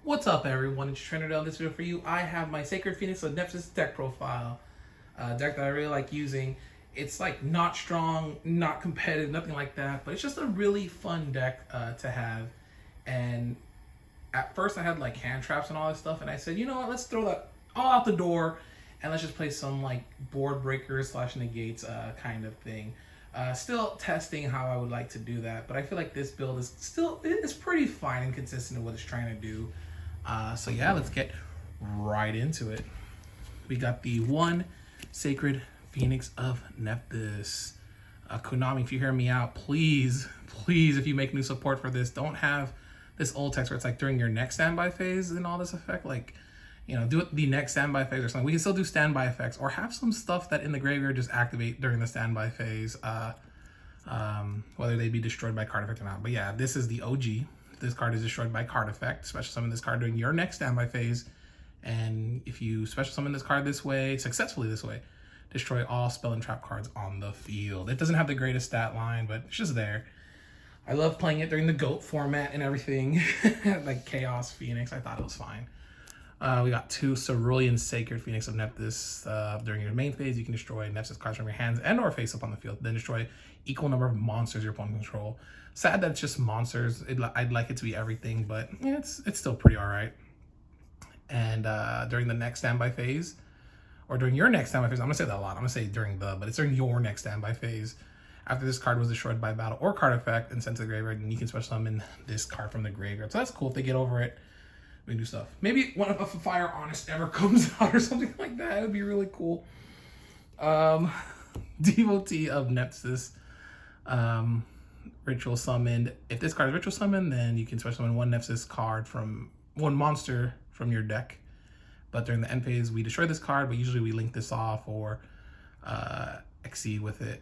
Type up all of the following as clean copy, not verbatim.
What's up, everyone? It's Trainer Dale. In this video for you, I have my Sacred Phoenix of Nephthys deck profile. Deck that I really like using. It's like not strong, not competitive, nothing like that, but it's just a really fun deck to have. And at first I had like hand traps and all this stuff, and I said, you know what, let's throw that all out the door and let's just play some like board breakers slash negates kind of thing. Still testing how I would like to do that, but I feel like this build is still it's pretty fine and consistent with what it's trying to do. So yeah, let's get right into it. We got the one Sacred Phoenix of Nephthys. Konami, if you hear me out, please, if you make new support for this, don't have this old text where it's like during your next standby phase and all this effect. Like, you know, do it the next standby phase or something. We can still do standby effects or have some stuff that in the graveyard just activate during the standby phase, whether they be destroyed by card effect or not. But yeah, this is the OG. This card is destroyed by card effect. Special summon this card during your next standby phase. And if you special summon this card this way, successfully this way, destroy all spell and trap cards on the field. It doesn't have the greatest stat line, but it's just there. I love playing it during the GOAT format and everything. Like Chaos Phoenix, I thought it was fine. We got two Cerulean Sacred Phoenix of Nephthys. During your main phase, you can destroy Nephthys cards from your hands and or face up on the field. Then destroy equal number of monsters your opponent control. Sad that it's just monsters. I'd like it to be everything, but yeah, it's still pretty all right. And during the next standby phase, or during your next standby phase, I'm gonna say that a lot. I'm gonna say but it's during your next standby phase. After this card was destroyed by battle or card effect and sent to the graveyard, and you can special summon this card from the graveyard. So that's cool if they get over it. We can do stuff. Maybe one of a Fire Honest ever comes out or something like that. It would be really cool. Devotee of Nephthys. Ritual summoned. If this card is ritual summoned, then you can special summon one Nephthys card from one monster from your deck. But during the end phase, we destroy this card, but usually we link this off or exceed with it.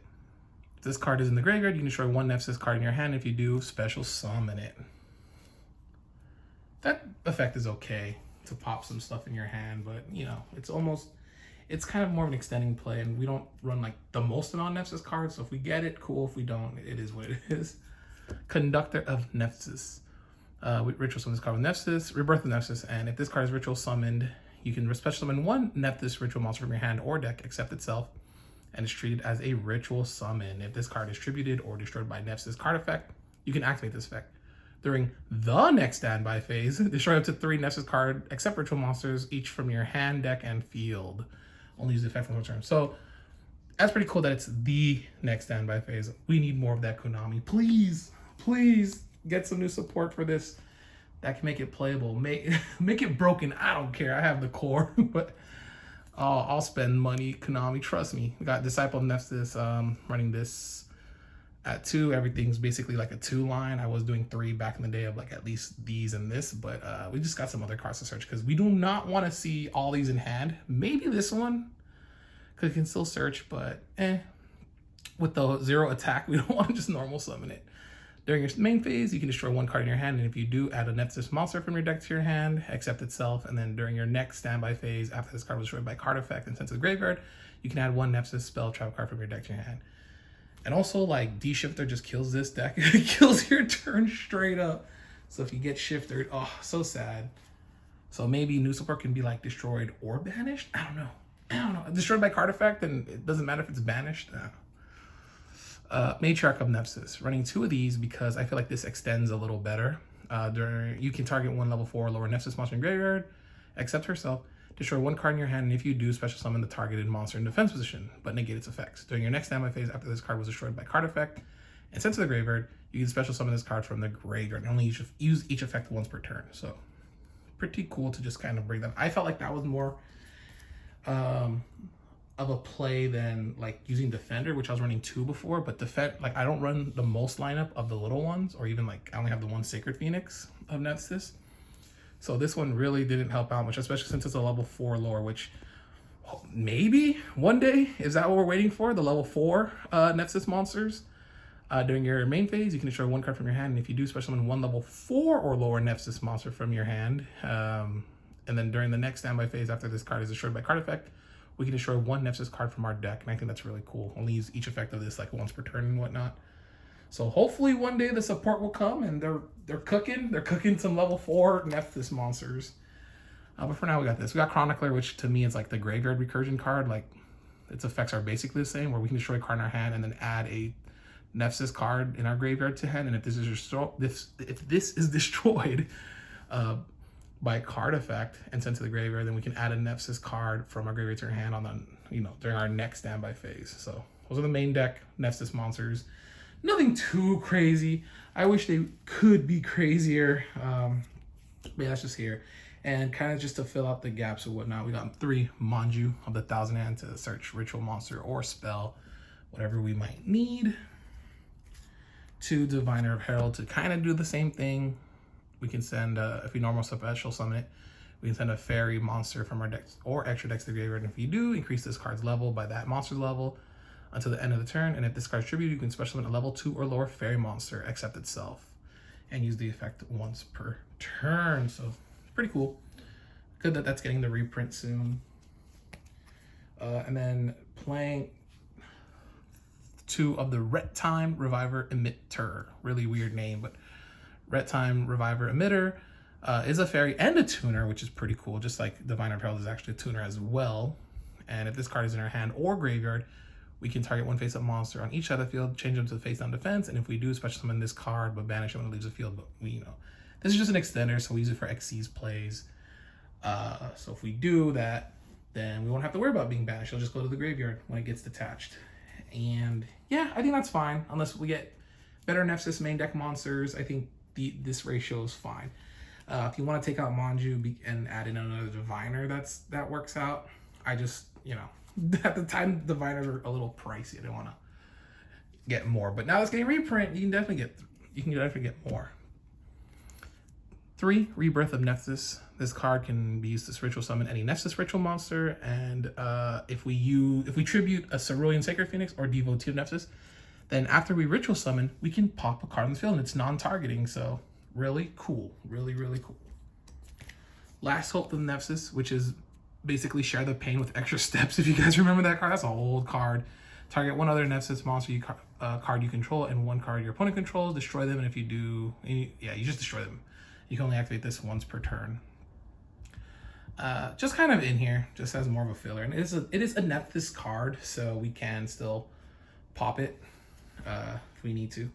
If this card is in the graveyard, you can destroy one Nephthys card in your hand. If you do, special summon it. That effect is okay to pop some stuff in your hand, but you know, it's kind of more of an extending play, and we don't run like the most amount of Nephthys cards, so if we get it, cool. If we don't, it is what it is. Conductor of Nephthys. Ritual summon this card with Nephthys, Rebirth of Nephthys, and if this card is ritual summoned, you can special summon one Nephthys ritual monster from your hand or deck, except itself, and is treated as a ritual summon. If this card is distributed or destroyed by Nephthys card effect, you can activate this effect. During the next standby phase, destroy up to 3 Nephthys card, except ritual monsters, each from your hand, deck, and field. Only use the effect from the turn. So that's pretty cool that it's the next standby phase. We need more of that, Konami. Please get some new support for this. That can make it playable. Make it broken. I don't care. I have the core, but I'll spend money. Konami, trust me. We got Disciple of Nephthys running this at 2. Everything's basically like a 2 line. I was doing 3 back in the day of like at least these and this, but we just got some other cards to search because we do not want to see all these in hand. Maybe this one, because it can still search, but with the 0 attack, we don't want to just normal summon it. During your main phase, you can destroy 1 card in your hand, and if you do, add a Nephthys monster from your deck to your hand, except itself. And then during your next standby phase, after this card was destroyed by card effect and sent to the graveyard, you can add 1 Nephthys spell trap card from your deck to your hand. And also, like, D-Shifter just kills this deck. It kills your turn straight up. So if you get shifted, oh, so sad. So maybe new support can be, like, destroyed or banished? I don't know. Destroyed by card effect, and it doesn't matter if it's banished. Matriarch of Nephthys. Running 2 of these because I feel like this extends a little better. You can target 1 level 4 or lower Nephthys monster in graveyard, except herself. Destroy 1 card in your hand, and if you do, special summon the targeted monster in defense position, but negate its effects. During your next standby phase, after this card was destroyed by card effect and sent to the graveyard, you can special summon this card from the graveyard and only use each effect once per turn. So pretty cool to just kind of bring them. I felt like that was more of a play than like using Defender, which I was running 2 before, but like I don't run the most lineup of the little ones, or even like I only have the 1 Sacred Phoenix of Nephthys. So this one really didn't help out much, especially since it's a level 4 lore, which maybe one day, is that what we're waiting for? The level 4 Nephthys monsters? During your main phase, you can destroy 1 card from your hand, and if you do, special summon 1 level 4 or lower Nephthys monster from your hand. And then during the next standby phase, after this card is destroyed by card effect, we can destroy 1 Nephthys card from our deck, and I think that's really cool. Only use each effect of this like once per turn and whatnot. So hopefully one day the support will come and they're cooking some level 4 Nephthys monsters. But for now we got this. We got Chronicler, which to me is like the graveyard recursion card. Like its effects are basically the same, where we can destroy a card in our hand and then add a Nephthys card in our graveyard to hand. And if this is destroyed by a card effect and sent to the graveyard, then we can add a Nephthys card from our graveyard to our hand on the during our next standby phase. So those are the main deck Nephthys monsters. Nothing too crazy. I wish they could be crazier. But yeah, that's just here. And kind of just to fill out the gaps or whatnot, we got 3 Manju of the Thousand Hand to search ritual, monster, or spell, whatever we might need. 2 Diviner of Herald to kind of do the same thing. We can send, if we normal special summon it, we can send a fairy monster from our decks or extra decks to the graveyard. And if you do, increase this card's level by that monster's level until the end of the turn. And if this card's tribute, you can special summon a level 2 or lower fairy monster except itself and use the effect once per turn. So pretty cool. Good that that's getting the reprint soon. And then playing 2 of the Ret-Time Reviver Emitter. Really weird name, but Ret-Time Reviver Emitter is a fairy and a tuner, which is pretty cool. Just like Diviner Peril is actually a tuner as well. And if this card is in our hand or graveyard, we can target 1 face-up monster on each side of the field, change them to face-down defense, and if we do, special summon this card, but banish it when it leaves the field. But this is just an extender, so we use it for XC's plays. So if we do that, then we won't have to worry about being banished. It'll just go to the graveyard when it gets detached. And yeah, I think that's fine, unless we get better Nephthys main deck monsters. I think this ratio is fine. If you want to take out Manju and add in another Diviner, that works out. I just, at the time, Diviners are a little pricey. I didn't want to get more, but now it's getting reprint. You can definitely get more. 3 Rebirth of Nephthys. This card can be used to ritual summon any Nephthys ritual monster, and if we tribute a Cerulean Sacred Phoenix or Devotee of Nephthys, then after we ritual summon, we can pop a card on the field and it's non-targeting. So really cool, really cool. Last Hope of Nephthys, which is basically Share the Pain with extra steps. If you guys remember that card, that's an old card. Target 1 other Nephthys monster card you control and 1 card your opponent controls. Destroy them, and if you do, you just destroy them. You can only activate this once per turn. Just kind of in here, just as more of a filler. And it is a Nephthys card, so we can still pop it if we need to.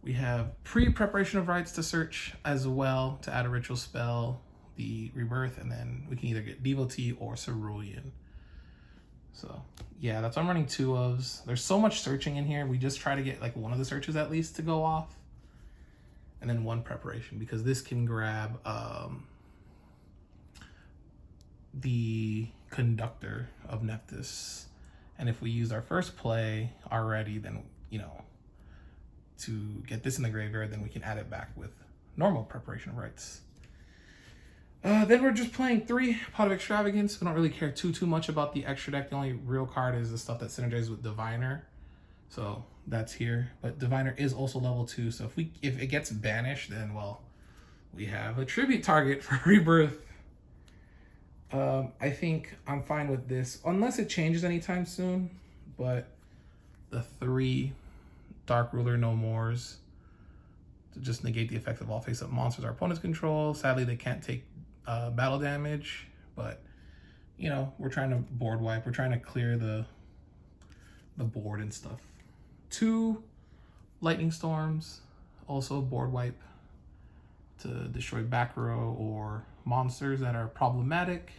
We have pre-preparation of rites to search as well to add a ritual spell, the Rebirth, and then we can either get Devotee or Cerulean. So yeah, that's why I'm running 2 ofs. There's so much searching in here. We just try to get like 1 of the searches at least to go off. And then 1 preparation, because this can grab the Conductor of Nephthys. And if we use our first play already, then, to get this in the graveyard, then we can add it back with normal preparation of rites. Then we're just playing 3 Pot of Extravagance. We don't really care too much about the extra deck. The only real card is the stuff that synergizes with Diviner. So that's here. But Diviner is also level 2. So if it gets banished, then, well, we have a tribute target for Rebirth. I think I'm fine with this, unless it changes anytime soon. But the 3 Dark Ruler No Mores to just negate the effect of all face-up monsters our opponents control. Sadly, they can't take battle damage, but we're trying to board wipe. We're trying to clear the board and stuff. 2 Lightning Storms, also board wipe to destroy back row or monsters that are problematic.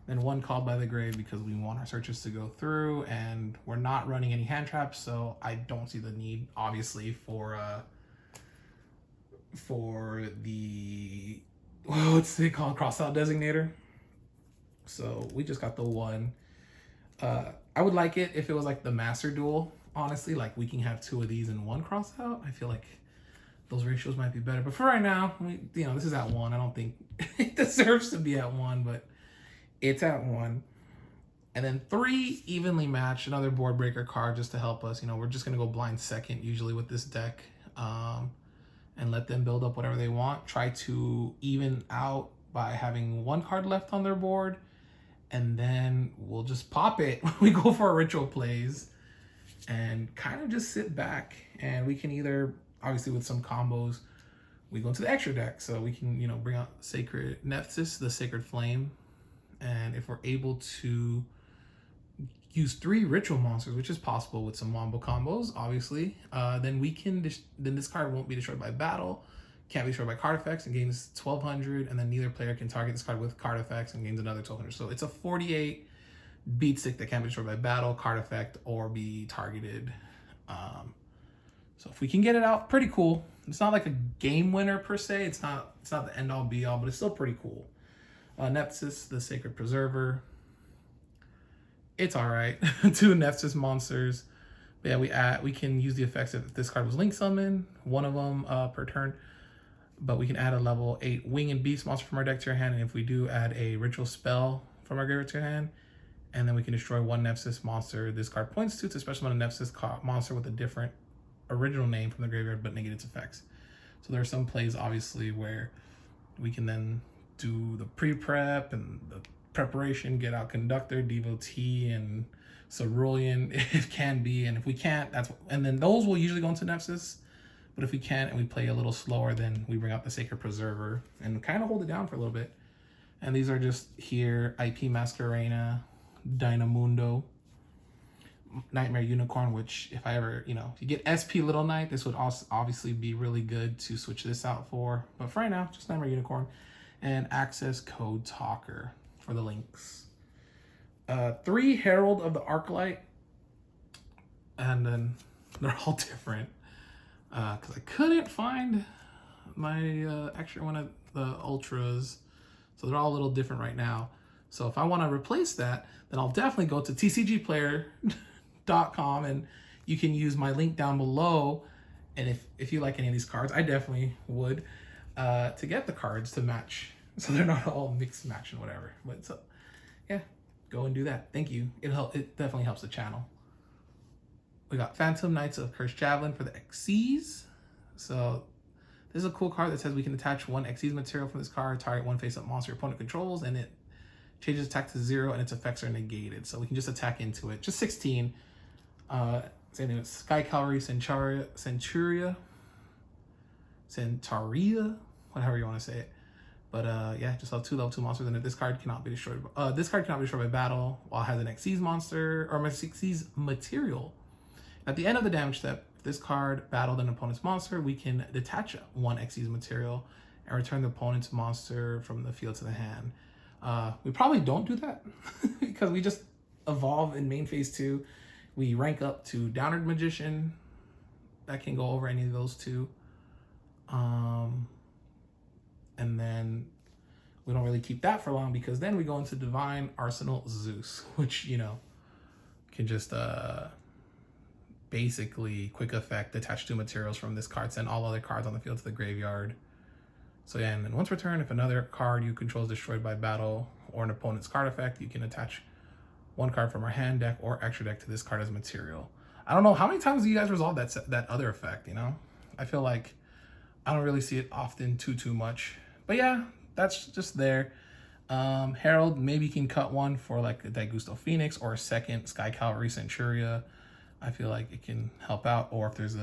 Then 1 Called by the Grave, because we want our searches to go through, and we're not running any hand traps, so I don't see the need, obviously, for the what's it called, Crossout Designator. So we just got the 1. I would like it if it was like the Master Duel, honestly, like we can have 2 of these in 1 crossout. I feel like those ratios might be better, but for right now, this is at 1. I don't think it deserves to be at 1, but it's at 1. And then 3 Evenly Matched, another board breaker card just to help us. We're just gonna go blind second usually with this deck, and let them build up whatever they want. Try to even out by having 1 card left on their board, and then we'll just pop it when we go for our ritual plays. and kind of just sit back, and we can either, obviously with some combos, we go into the extra deck. So we can, you know, bring out Sacred Nephthys, the Sacred Flame. And if we're able to use 3 ritual monsters, which is possible with some wombo combos, obviously, then we can, then this card won't be destroyed by battle, can't be destroyed by card effects, and gains 1200, and then neither player can target this card with card effects and gains another 1200. So it's a 48 beat stick that can't be destroyed by battle, card effect, or be targeted. So if we can get it out, pretty cool. It's not like a game winner per se. It's not the end all be all, but it's still pretty cool. Nephthys, the Sacred Preserver. It's all right. 2 Nephthys monsters. But yeah, we can use the effects if this card was link summon, one of them per turn. But we can add a level 8 wing and beast monster from our deck to your hand, and if we do, add a ritual spell from our graveyard to your hand, and then we can destroy 1 Nephthys monster this card points to special summon a Nephthys monster with a different original name from the graveyard but negate its effects. So there are some plays obviously where we can then do the pre-prep and the preparation, get out Conductor, Devotee, and Cerulean if can be, and if we can't, and then those will usually go into Nephthys. But if we can't and we play a little slower, then we bring out the Sacred Preserver and kind of hold it down for a little bit. And these are just here: IP Masquerena, Dynamundo, Nightmare Unicorn, which if I ever, if you get SP Little Knight, this would also obviously be really good to switch this out for. But for right now, just Nightmare Unicorn. And Access Code Talker for the links. 3 Herald of the Arclight. And then they're all different. Because I couldn't find my extra one of the Ultras. So they're all a little different right now. So if I want to replace that, then I'll definitely go to tcgplayer.com, and you can use my link down below. And if you like any of these cards, I definitely would, to get the cards to match. So they're not all mixed match and whatever. But so, yeah, go and do that. Thank you. It definitely helps the channel. We got Phantom Knights of Cursed Javelin for the Xyz. So this is a cool card that says we can attach 1 Xyz material from this card, target 1 face-up monster your opponent controls, and it changes attack to 0 and its effects are negated. So we can just attack into it. Just 16. Same thing with Sky Cavalry, Centauria, whatever you want to say it. But yeah, just have 2 level 2 monsters, and if this card cannot be destroyed, by battle while it has an Xyz monster or Xyz material. At the end of the damage step, if this card battled an opponent's monster, we can detach 1 Xyz material and return the opponent's monster from the field to the hand. We probably don't do that because we just evolve in main phase 2. We rank up to Downward Magician. That can go over any of those 2. And then we don't really keep that for long because then we go into Divine Arsenal Zeus, which, can just basically quick effect, attach 2 materials from this card, send all other cards on the field to the graveyard. So yeah, and then once returned, if another card you control is destroyed by battle or an opponent's card effect, you can attach 1 card from our hand, deck, or extra deck to this card as material. I don't know, how many times do you guys resolve that other effect, I feel like I don't really see it often too much. But yeah, that's just there. Herald, maybe you can cut 1 for like a Daigusto Phoenix or a second Sky Cavalry Centuria. I feel like it can help out. Or if there's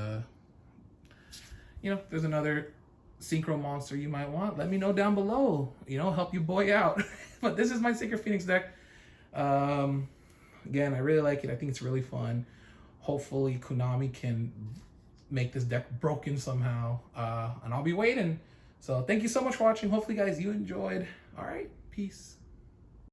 there's another synchro monster you might want, let me know down below. Help you boy out. But this is my Sacred Phoenix deck. Again, I really like it. I think it's really fun. Hopefully Konami can make this deck broken somehow. And I'll be waiting. So thank you so much for watching. Hopefully, guys, you enjoyed. All right, peace.